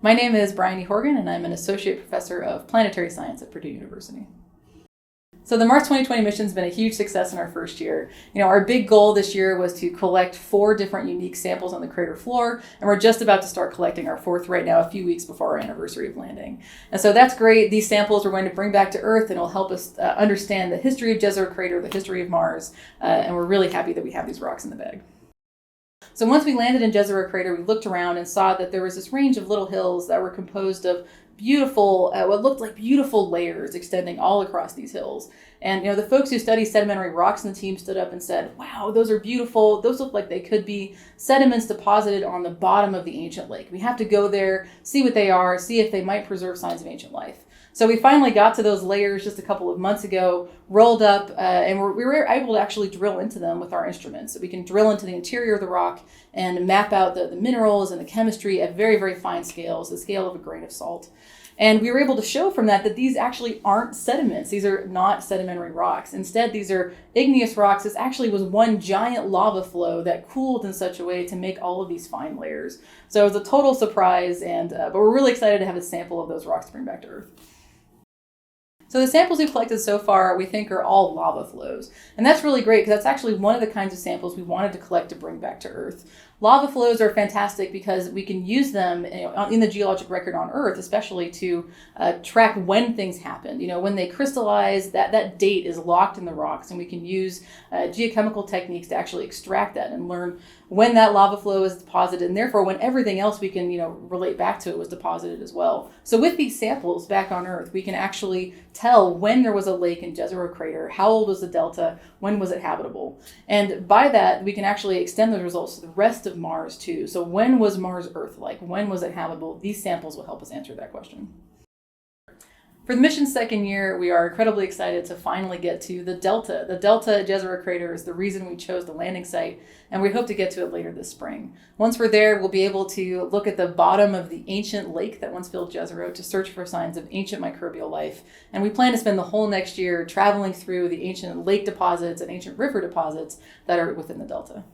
My name is Briony Horgan, and I'm an associate professor of planetary science at Purdue University. So the Mars 2020 mission has been a huge success in our first year. Our big goal this year was to collect 4 different unique samples on the crater floor, and we're just about to start collecting our 4th right now, a few weeks before our anniversary of landing. And so that's great. These samples we're going to bring back to Earth, and it'll help us understand the history of Jezero Crater, the history of Mars, and we're really happy that we have these rocks in the bag. So once we landed in Jezero Crater, we looked around and saw that there was this range of little hills that were composed of beautiful, what looked like beautiful layers extending all across these hills. And the folks who study sedimentary rocks in the team stood up and said, wow, those are beautiful. Those look like they could be sediments deposited on the bottom of the ancient lake. We have to go there, see what they are, see if they might preserve signs of ancient life. So we finally got to those layers just a couple of months ago, rolled up, and we were able to actually drill into them with our instruments. So we can drill into the interior of the rock and map out the minerals and the chemistry at very, very fine scales, the scale of a grain of salt. And we were able to show from that these actually aren't sediments. These are not sedimentary rocks. Instead, these are igneous rocks. This actually was one giant lava flow that cooled in such a way to make all of these fine layers. So it was a total surprise, but we're really excited to have a sample of those rocks to bring back to Earth. So the samples we've collected so far, we think, are all lava flows. And that's really great because that's actually one of the kinds of samples we wanted to collect to bring back to Earth. Lava flows are fantastic because we can use them in the geologic record on Earth, especially to track when things happened. When they crystallize, that date is locked in the rocks, and we can use geochemical techniques to actually extract that and learn when that lava flow is deposited, and therefore when everything else we can relate back to it was deposited as well. So with these samples back on Earth, we can actually tell when there was a lake in Jezero Crater, how old was the delta, when was it habitable. And by that, we can actually extend those results to the rest of Mars too. So when was Mars Earth-like? When was it habitable? These samples will help us answer that question. For the mission's second year, we are incredibly excited to finally get to the delta. The delta at Jezero Crater is the reason we chose the landing site, and we hope to get to it later this spring. Once we're there, we'll be able to look at the bottom of the ancient lake that once filled Jezero to search for signs of ancient microbial life. And we plan to spend the whole next year traveling through the ancient lake deposits and ancient river deposits that are within the delta.